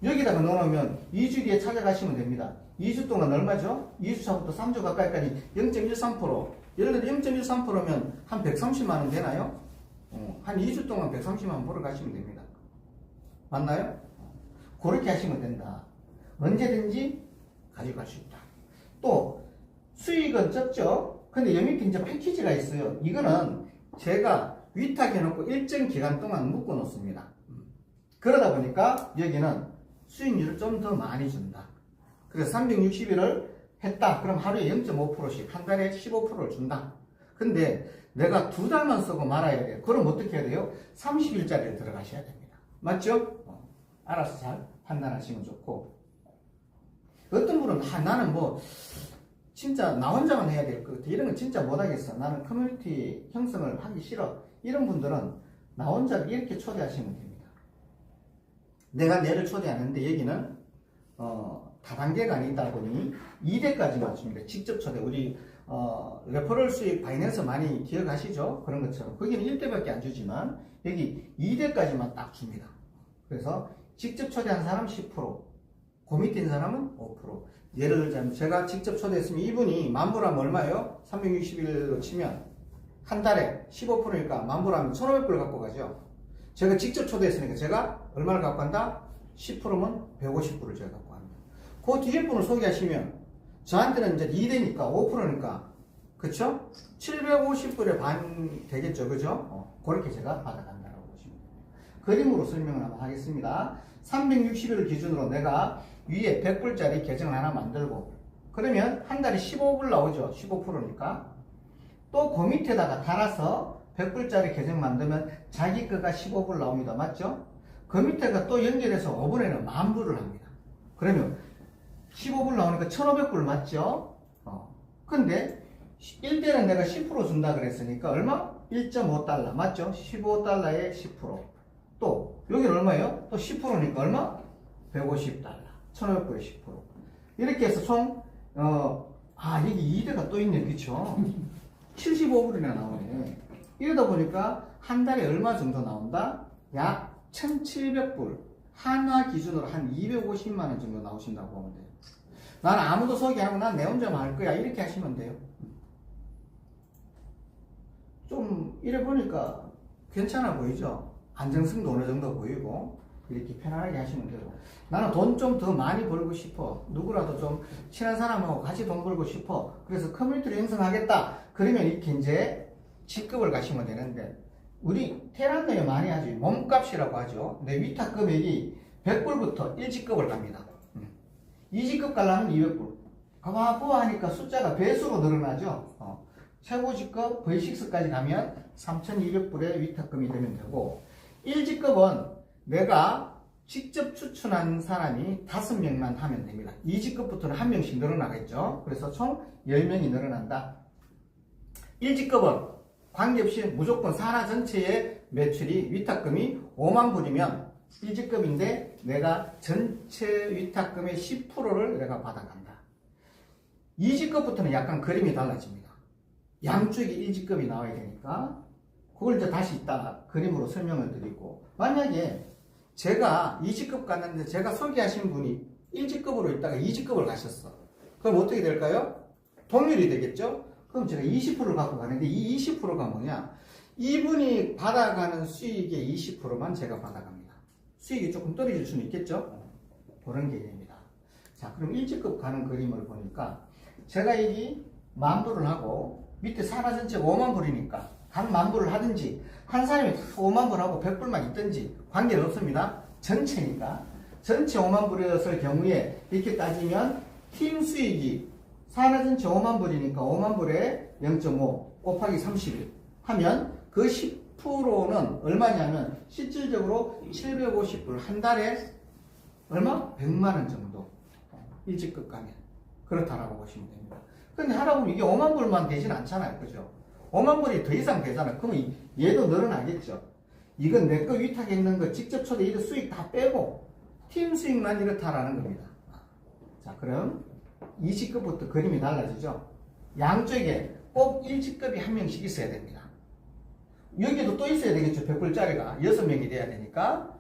여기다가 넣어놓으면 2주 뒤에 찾아가시면 됩니다. 2주 동안 얼마죠? 2주차부터 3주 가까이까지 0.13%. 예를 들어 0.13%면 한 130만 원 되나요? 한 2주 동안 130만 원 벌어 가시면 됩니다. 맞나요? 그렇게 하시면 된다. 언제든지 가져갈 수 있다. 또 수익은 적죠? 근데 여기 밑에 이제 패키지가 있어요. 이거는 제가 위탁해놓고 일정 기간 동안 묶어 놓습니다. 그러다 보니까 여기는 수익률을 좀 더 많이 준다. 그래서 360일을 했다. 그럼 하루에 0.5%씩 한 달에 15%를 준다. 근데 내가 2달만 쓰고 말아야 돼요. 그럼 어떻게 해야 돼요? 30일짜리를 들어가셔야 됩니다. 맞죠? 알아서 잘 판단하시면 좋고. 어떤 분은 나는 진짜 나 혼자만 해야 될 것 같아. 이런 건 진짜 못하겠어. 나는 커뮤니티 형성을 하기 싫어. 이런 분들은 나 혼자 이렇게 초대하시면 됩니다. 내가 내를 초대하는데 여기는 다단계가 아니다 보니 2대까지만 줍니다. 직접 초대. 우리 레퍼럴 수익 바이낸스 많이 기억하시죠? 그런 것처럼. 거기는 1대밖에 안 주지만 여기 2대까지만 딱 줍니다. 그래서 직접 초대한 사람 10%, 그 밑에 있는 사람은 5%. 예를 들자면 제가 직접 초대했으면 이분이 만불하면 얼마예요? 360일로 치면 한 달에 15%니까 만불하면 1,500불 갖고 가죠. 제가 직접 초대했으니까 제가 얼마를 갖고 간다? 10%면 150불을 제가 갖고 갑니다. 그 뒤에 분을 소개하시면 저한테는 이제 2대니까 5%니까 그쵸? 750불에 반 되겠죠. 그죠? 그렇게 제가 받아간다고 보시면 됩니다. 그림으로 설명을 한번 하겠습니다. 360일을 기준으로 내가 위에 100불짜리 계정을 하나 만들고 그러면 한 달에 15불 나오죠. 15%니까 또 그 밑에다가 달아서 100불짜리 계정 만들면 자기 거가 15불 나옵니다. 맞죠? 그 밑에가 또 연결해서 5분에는 만불을 합니다. 그러면 15불 나오니까 1500불 맞죠? 근데 1대는 내가 10% 준다 그랬으니까 얼마? 1.5달러 맞죠? 15달러에 10%. 또 여기는 얼마예요? 또 10%니까 얼마? 150달러. 1500불에 10%. 이렇게 해서 총 여기 2대가 또 있네. 그쵸? 75불이나 나오네. 이러다 보니까 한 달에 얼마 정도 나온다? 약 1700불. 한화 기준으로 한 250만원 정도 나오신다고 보면 돼요. 나는 아무도 소개 안 하고 난 내 혼자만 할 거야. 이렇게 하시면 돼요. 좀 이래 보니까 괜찮아 보이죠? 안정성도 어느 정도 보이고 이렇게 편안하게 하시면 되고 나는 돈 좀 더 많이 벌고 싶어. 누구라도 좀 친한 사람하고 같이 돈 벌고 싶어. 그래서 커뮤니티를 형성하겠다. 그러면 이렇게 이제 직급을 가시면 되는데 우리 테란노에 많이 하지. 몸값이라고 하죠. 내 위탁 금액이 100불부터 1직급을 갑니다. 2직급 가려면 200불. 가바보 하니까 숫자가 배수로 늘어나죠. 최고 직급 V6까지 가면 3,200불의 위탁금이 되면 되고 1직급은 내가 직접 추천한 사람이 5명만 하면 됩니다. 2직급부터는 1명씩 늘어나겠죠. 그래서 총 10명이 늘어난다. 1직급은 관계없이 무조건 산하 전체의 매출이 위탁금이 5만 불이면 1직급인데 내가 전체 위탁금의 10%를 내가 받아간다. 2직급부터는 약간 그림이 달라집니다. 양쪽이 1직급이 나와야 되니까 그걸 이제 다시 이따 그림으로 설명을 드리고, 만약에 제가 2직급 갔는데 제가 소개하신 분이 1직급으로 있다가 2직급을 가셨어. 그럼 어떻게 될까요? 동률이 되겠죠? 그럼 제가 20%를 갖고 가는데 이 20%가 뭐냐? 이분이 받아가는 수익의 20%만 제가 받아갑니다. 수익이 조금 떨어질 수는 있겠죠? 그런 개념입니다. 자, 그럼 1직급 가는 그림을 보니까 제가 여기 10,000불을 하고 밑에 산하 전체가 5만 불이니까 한 10,000불을 하든지 한 사람이 5만 불하고 100불만 있든지 관계는 없습니다. 전체니까. 전체 5만 불이었을 경우에 이렇게 따지면 팀 수익이 산하 전체 5만 불이니까 5만 불에 0.5 곱하기 31 하면 그 10%는 얼마냐면 실질적으로 750불, 한 달에 얼마? 100만 원 정도. 1직급 가면 그렇다라고 보시면 됩니다. 근데 하다 보면 이게 5만 불만 되진 않잖아요. 그죠? 5만 불이 더 이상 되잖아요. 그러면 얘도 늘어나겠죠. 이건 내 거 위탁에 있는 거 직접 초대 이거 수익 다 빼고 팀 수익만 이렇다라는 겁니다. 자, 그럼 2직급부터 그림이 달라지죠. 양쪽에 꼭 1직급이 한 명씩 있어야 됩니다. 여기도 또 있어야 되겠죠. 100불짜리가 6명이 돼야 되니까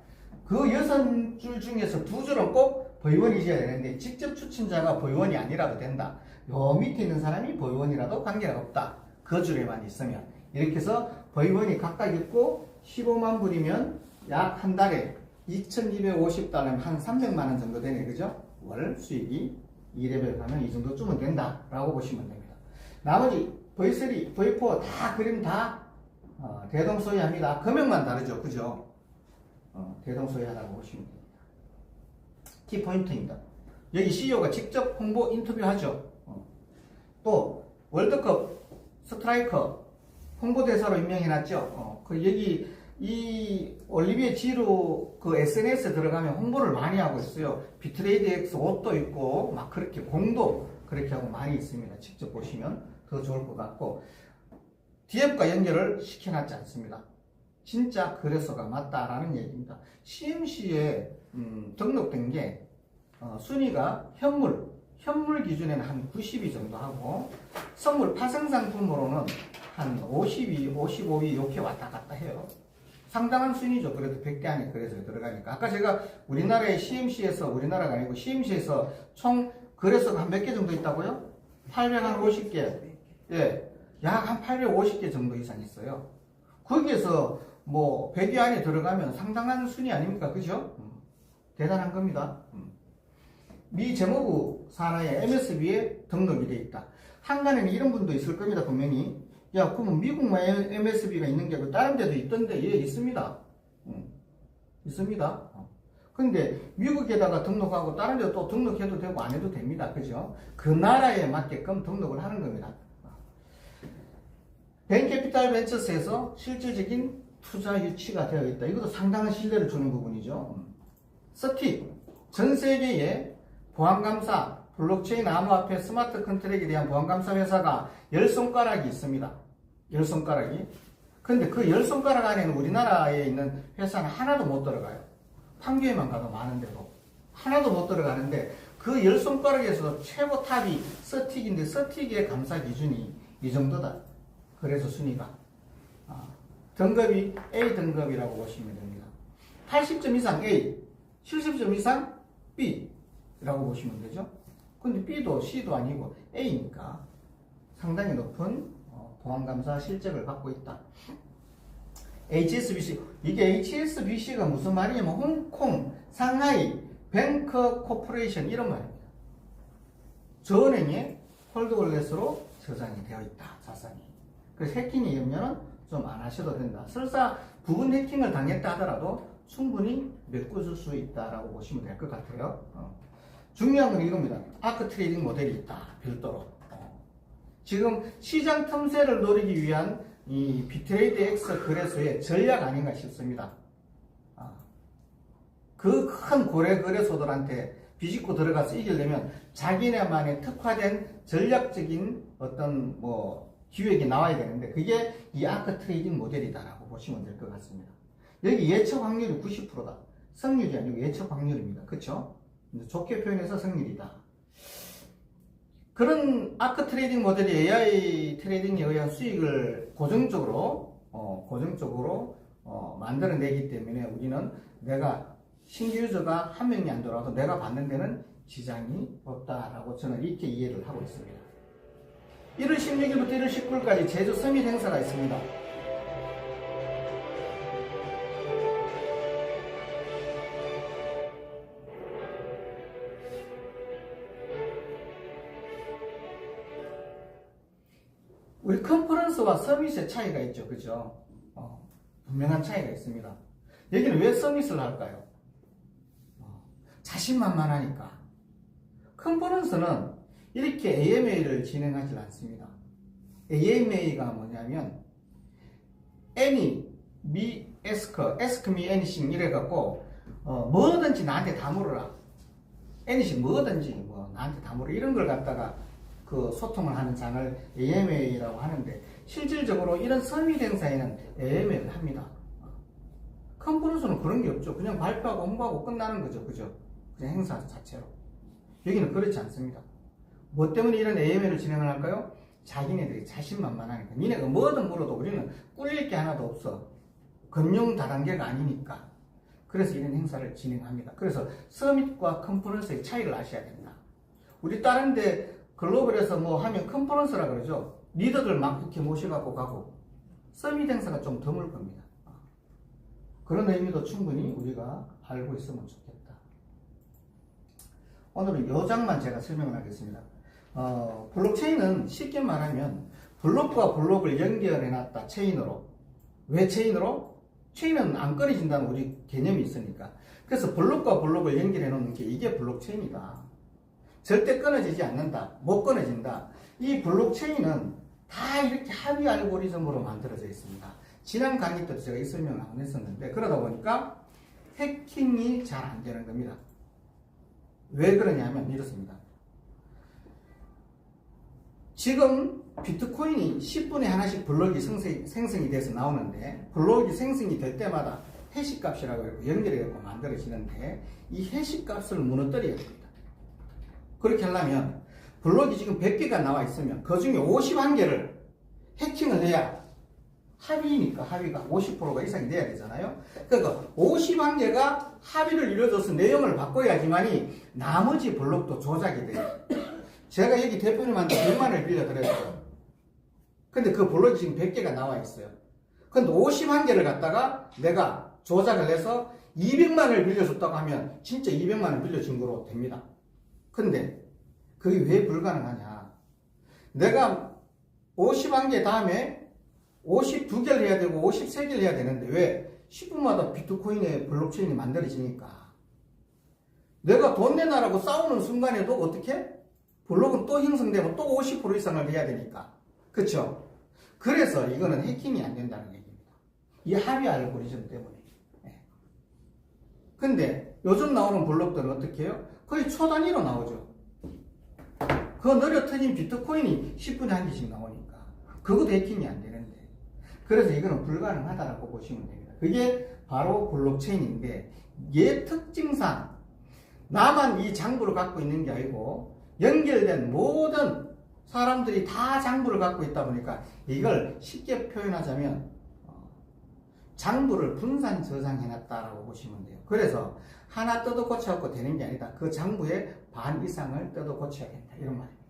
그 6줄 중에서 2줄은 꼭 보이원이 져야 되는데 직접 추천자가 보이원이 아니라도 된다. 요 밑에 있는 사람이 보이원이라도 관계가 없다. 그 줄에만 있으면. 이렇게 해서 보이원이 각각 있고 15만 불이면 약 한 달에 2,250달러면 한 300만 원 정도 되네. 그죠? 월 수익이 2레벨 가면 이 정도쯤은 된다 라고 보시면 됩니다. 나머지 V3, V4 다 그림 다 대동소이합니다. 금액만 다르죠. 그죠? 대동소이하다고 보시면 됩니다. 키포인트입니다. 여기 CEO가 직접 홍보 인터뷰하죠. 또 월드컵 스트라이커 홍보대사로 임명해놨죠. 여기 이 올리비에 지루 그 SNS에 들어가면 홍보를 많이 하고 있어요. 비트레이드X 옷도 있고 막 그렇게 공도 그렇게 하고 많이 있습니다. 직접 보시면 더 좋을 것 같고 DF과 연결을 시켜놨지 않습니다. 진짜 거래소가 맞다라는 얘기입니다. CMC에 등록된 게 순위가 현물 기준에는 한 90위 정도 하고 선물 파생상품으로는 한 52, 55위 이렇게 왔다 갔다 해요. 상당한 순위죠. 그래도 100대 안에 거래소에 들어가니까. 아까 제가 우리나라의 CMC에서, 우리나라가 아니고 CMC에서 총 거래소가 한 몇 개 정도 있다고요? 850개. 예. 약 한 850개 정도 이상 있어요. 거기에서 뭐 100위 안에 들어가면 상당한 순위 아닙니까? 그죠? 대단한 겁니다. 미 재무부 산하의 MSB에 등록이 되어 있다. 한간에는 이런 분도 있을 겁니다. 분명히. 야, 그러면 미국만 MSB가 있는 게 아니고 다른 데도 있던데? 예, 있습니다. 있습니다. 근데 미국에다가 등록하고 다른 데도 또 등록해도 되고 안 해도 됩니다. 그죠? 그 나라에 맞게끔 등록을 하는 겁니다. 벤캐피탈 벤처스에서 실질적인 투자 유치가 되어 있다. 이것도 상당한 신뢰를 주는 부분이죠. 스틱, 전 세계의 보안감사, 블록체인 암호화폐 스마트 컨트랙에 대한 보안감사 회사가 10손가락이 있습니다. 10손가락이. 근데 그 10손가락 안에는 우리나라에 있는 회사는 하나도 못 들어가요. 판교에만 가도 많은데도. 하나도 못 들어가는데 그 10손가락에서 최고 탑이 스틱인데 스틱의 감사 기준이 이 정도다. 그래서 순위가. 등급이 A 등급이라고 보시면 됩니다. 80점 이상 A, 70점 이상 B라고 보시면 되죠. 근데 B도 C도 아니고 A니까 상당히 높은 보안감사 실적을 갖고 있다. HSBC, 이게 HSBC가 무슨 말이냐면 홍콩, 상하이, 뱅커 코퍼레이션 이런 말입니다. 저 은행에 홀드월렛으로 저장이 되어 있다, 자산이. 그래서 해킹이 되면 좀 안 하셔도 된다. 설사 부분 해킹을 당했다 하더라도 충분히 메꿔줄 수 있다라고 보시면 될 것 같아요. 중요한 건 이겁니다. 아크 트레이딩 모델이 있다. 별도로. 지금 시장 틈새를 노리기 위한 이 비트레이드 X 거래소의 전략 아닌가 싶습니다. 그 큰 고래 거래소들한테 비집고 들어가서 이기려면 자기네만의 특화된 전략적인 어떤 기획이 나와야 되는데 그게 이 아크 트레이딩 모델이다라고 보시면 될 것 같습니다. 여기 예측 확률이 90%다. 승률이 아니고 예측 확률입니다. 그렇죠? 좋게 표현해서 승률이다. 그런 아크 트레이딩 모델이 AI 트레이딩에 의한 수익을 고정적으로 만들어내기 때문에 우리는 내가 신규 유저가 한 명이 안 들어와도 내가 받는 데는 지장이 없다라고 저는 이렇게 이해를 하고 있습니다. 1월 16일부터 1월 19일까지 제주 서밋 행사가 있습니다. 우리 컨퍼런스와 서밋의 차이가 있죠. 그죠? 분명한 차이가 있습니다. 여기는 왜 서밋을 할까요? 자신만만하니까. 컨퍼런스는 이렇게 AMA를 진행하지 않습니다. AMA가 뭐냐면 any, me, ask me anything 이래갖고 뭐든지 나한테 다 물어라. anything 뭐든지 나한테 다 물어. 이런 걸 갖다가 그 소통을 하는 장을 AMA라고 하는데 실질적으로 이런 서밋 행사에는 AMA를 합니다. 컨퍼런스는 그런 게 없죠. 그냥 발표하고 홍보하고 끝나는 거죠. 그죠? 그냥 행사 자체로. 여기는 그렇지 않습니다. 뭐 때문에 이런 AMA를 진행을 할까요? 자기네들이 자신만만하니까. 니네가 뭐든 물어도 우리는 꿀릴 게 하나도 없어. 금융 다단계가 아니니까. 그래서 이런 행사를 진행합니다. 그래서 서밋과 컨퍼런스의 차이를 아셔야 된다. 우리 다른 데 글로벌에서 하면 컨퍼런스라 그러죠. 리더들 막 이렇게 모셔갖고 가고 서밋 행사가 좀 드물 겁니다. 그런 의미도 충분히 우리가 알고 있으면 좋겠다. 오늘은 이 장만 제가 설명을 하겠습니다. 블록체인은 쉽게 말하면 블록과 블록을 연결해놨다. 체인으로. 왜 체인으로? 체인은 안 끊어진다는 우리 개념이 있으니까. 그래서 블록과 블록을 연결해놓는 게 이게 블록체인이다. 절대 끊어지지 않는다. 못 끊어진다. 이 블록체인은 다 이렇게 합의 알고리즘으로 만들어져 있습니다. 지난 강의 때도 제가 이 설명을 한번 했었는데 그러다 보니까 해킹이 잘 안 되는 겁니다. 왜 그러냐면 이렇습니다. 지금 비트코인이 10분에 하나씩 블록이 생성이 돼서 나오는데 블록이 생성이 될 때마다 해시값이라고 해서 연결해서 만들어지는데 이 해시값을 무너뜨려야 됩니다. 그렇게 하려면 블록이 지금 100개가 나와 있으면 그 중에 51개를 해킹을 해야 합의니까 합의가 50%가 이상이 돼야 되잖아요. 그러니까 51개가 합의를 이루어져서 내용을 바꿔야지만이 나머지 블록도 조작이 돼요. 제가 여기 대표님한테 100만을 빌려드렸어요. 근데 그 블록이 지금 100개가 나와 있어요. 근데 51개를 갖다가 내가 조작을 해서 200만을 빌려줬다고 하면 진짜 200만을 빌려준 거로 됩니다. 근데 그게 왜 불가능하냐? 내가 51개 다음에 52개를 해야 되고 53개를 해야 되는데 왜? 10분마다 비트코인의 블록체인이 만들어지니까. 내가 돈 내놔라고 싸우는 순간에도 어떻게? 블록은 또 형성되면 또 50% 이상을 해야 되니까. 그쵸? 그래서 이거는 해킹이 안 된다는 얘기입니다. 이 합의 알고리즘 때문에. 근데 요즘 나오는 블록들은 어떻게 해요? 거의 초단위로 나오죠. 그 느려 터진 비트코인이 10분에 한 개씩 나오니까. 그것도 해킹이 안 되는데. 그래서 이거는 불가능하다라고 보시면 됩니다. 그게 바로 블록체인인데, 얘 특징상 나만 이 장부를 갖고 있는 게 아니고 연결된 모든 사람들이 다 장부를 갖고 있다 보니까 이걸 쉽게 표현하자면 장부를 분산 저장해놨다라고 보시면 돼요. 그래서 하나 뜯어 고쳐갖고 되는 게 아니다. 그 장부의 반 이상을 뜯어 고쳐야 된다. 이런 말입니다.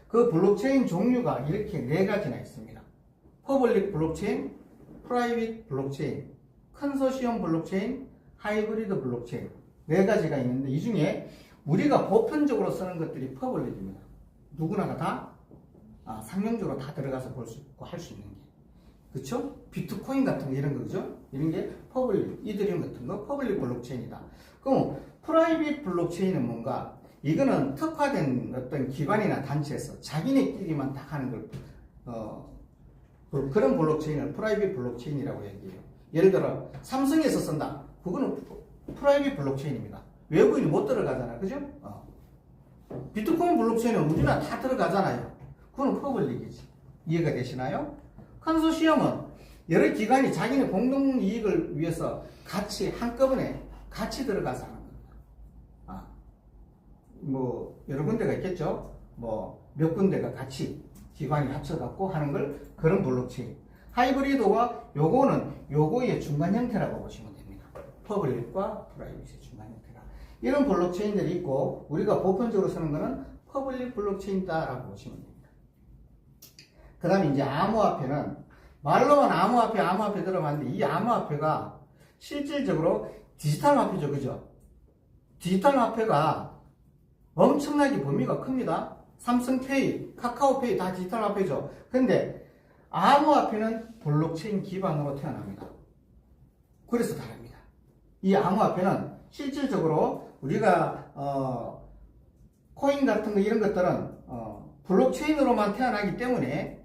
그 블록체인 종류가 이렇게 4가지나 있습니다. 퍼블릭 블록체인, 프라이빗 블록체인, 컨소시엄 블록체인, 하이브리드 블록체인 4가지가 있는데 이 중에 우리가 보편적으로 쓰는 것들이 퍼블릭입니다. 누구나가 다 상용적으로 다 들어가서 볼 수 있고 할 수 있는 게. 그쵸? 비트코인 같은 거 이런 거죠? 이런 게 퍼블릭, 이더리움 같은 거 퍼블릭 블록체인이다. 그럼 프라이빗 블록체인은 뭔가 이거는 특화된 어떤 기관이나 단체에서 자기네끼리만 딱 하는 걸, 그런 블록체인을 프라이빗 블록체인이라고 얘기해요. 예를 들어, 삼성에서 쓴다. 그거는 프라이빗 블록체인입니다. 외부인이 못 들어가잖아. 그죠? 비트코인 블록체인은 우리나라 다 들어가잖아요. 그거는 퍼블릭이지. 이해가 되시나요? 컨소시엄은 여러 기관이 자기네 공동 이익을 위해서 같이 한꺼번에 같이 들어가서 하는 겁니다. 뭐 여러 군데가 있겠죠. 뭐 몇 군데가 같이 기관이 합쳐갖고 하는 걸 그런 블록체인. 하이브리드와 요거의 중간 형태라고 보시면 됩니다. 퍼블릭과 프라이빗의 중간 형태라. 이런 블록체인들이 있고 우리가 보편적으로 쓰는 거는 퍼블릭 블록체인이다라고 보시면 됩니다. 그 다음에 이제 암호화폐는 말로만 암호화폐 들어봤는데 이 암호화폐가 실질적으로 디지털 화폐죠. 그죠? 디지털 화폐가 엄청나게 범위가 큽니다. 삼성페이, 카카오페이 다 디지털 화폐죠. 근데 암호화폐는 블록체인 기반으로 태어납니다. 그래서 다릅니다. 이 암호화폐는 실질적으로 우리가 코인 같은 거 이런 것들은 블록체인으로만 태어나기 때문에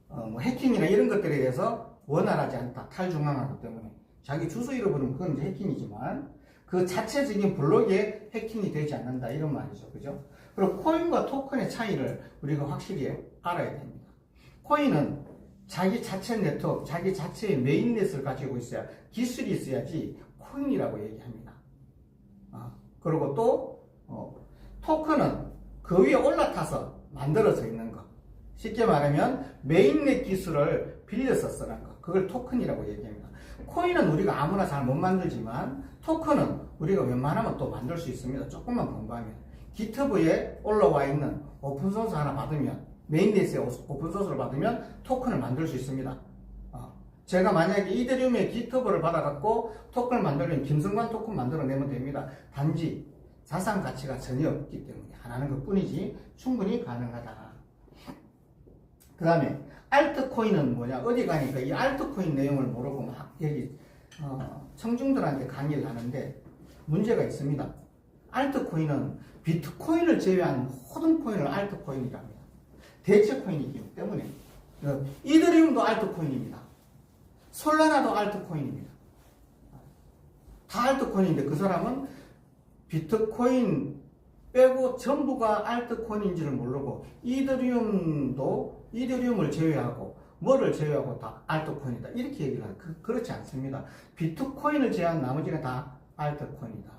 뭐 해킹이나 이런 것들에 대해서 원활하지 않다. 탈중앙하기 때문에 자기 주소 잃어버리면 그건 이제 해킹이지만 그 자체적인 블록에 해킹이 되지 않는다. 이런 말이죠. 그죠? 그리고 코인과 토큰의 차이를 우리가 확실히 알아야 됩니다. 코인은 자기 자체 네트워크, 자기 자체의 메인넷을 가지고 있어야 기술이 있어야지 코인이라고 얘기합니다. 그리고 또 토큰은 그 위에 올라타서 만들어져 있는 것. 쉽게 말하면 메인넷 기술을 빌려서 쓰는 것. 그걸 토큰이라고 얘기합니다. 코인은 우리가 아무나 잘 못 만들지만 토큰은 우리가 웬만하면 또 만들 수 있습니다. 조금만 공부하면. 기터브에 올라와 있는 오픈소스 하나 받으면 메인넷에 오픈소스를 받으면 토큰을 만들 수 있습니다. 제가 만약에 이더리움의 기터브를 받아갖고 토큰을 만들면 김성관 토큰 만들어내면 됩니다. 단지 자산 가치가 전혀 없기 때문에 하나는 것 뿐이지 충분히 가능하다. 그 다음에 알트코인은 뭐냐? 어디 가니까 이 알트코인 내용을 모르고 막 여기 청중들한테 강의를 하는데 문제가 있습니다. 알트코인은 비트코인을 제외한 모든 코인을 알트코인이라 합니다. 대체 코인이기 때문에 이더리움도 알트코인입니다. 솔라나도 알트코인입니다. 다 알트코인인데 그 사람은 비트코인 빼고 전부가 알트코인인지를 모르고 이더리움을 제외하고 뭐를 제외하고 다 알트코인이다. 이렇게 얘기를 하는 그렇지 않습니다. 비트코인을 제외한 나머지는 다 알트코인이다.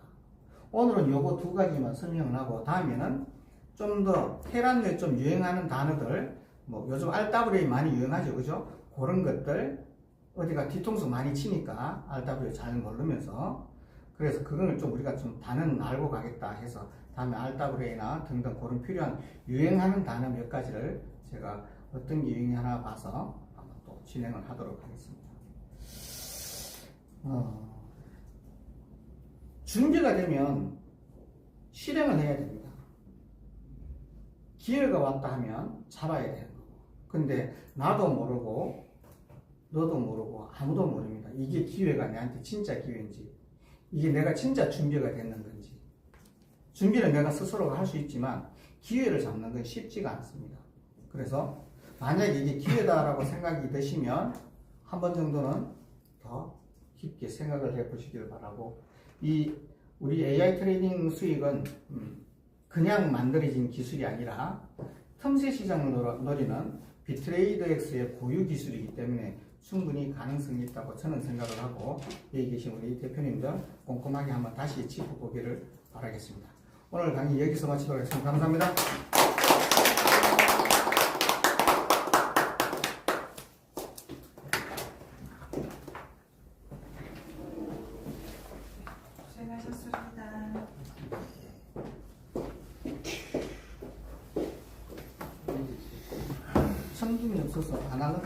오늘은 요거 두 가지만 설명을 하고 다음에는 좀 더 테란 외에 좀 유행하는 단어들 뭐 요즘 RWA 많이 유행하죠. 그죠? 그런 것들 어디가 뒤통수 많이 치니까 RWA 잘 모르면서 그래서 그거는 좀 우리가 좀 단어는 알고 가겠다 해서 다음에 RWA나 등등 그런 필요한 유행하는 단어 몇 가지를 제가 어떤 게 유행하나 봐서 한번 또 진행을 하도록 하겠습니다. 준비가 되면 실행을 해야 됩니다. 기회가 왔다 하면 잡아야 되는 거고. 근데 나도 모르고 너도 모르고 아무도 모릅니다. 이게 기회가 내한테 진짜 기회인지 이게 내가 진짜 준비가 됐는 건지. 준비는 내가 스스로가 할 수 있지만 기회를 잡는 건 쉽지가 않습니다. 그래서 만약에 이게 기회다라고 생각이 드시면 한 번 정도는 더 깊게 생각을 해보시길 바라고 우리 AI 트레이딩 수익은 그냥 만들어진 기술이 아니라 틈새 시장을 노리는 비트레이더X의 고유 기술이기 때문에 충분히 가능성이 있다고 저는 생각을 하고 여기 계신 우리 대표님들 꼼꼼하게 한번 다시 짚어보기를 바라겠습니다. 오늘 강의 여기서 마치도록 하겠습니다. 감사합니다. 고생하셨습니다. 성분이 없어서 안 하거든요.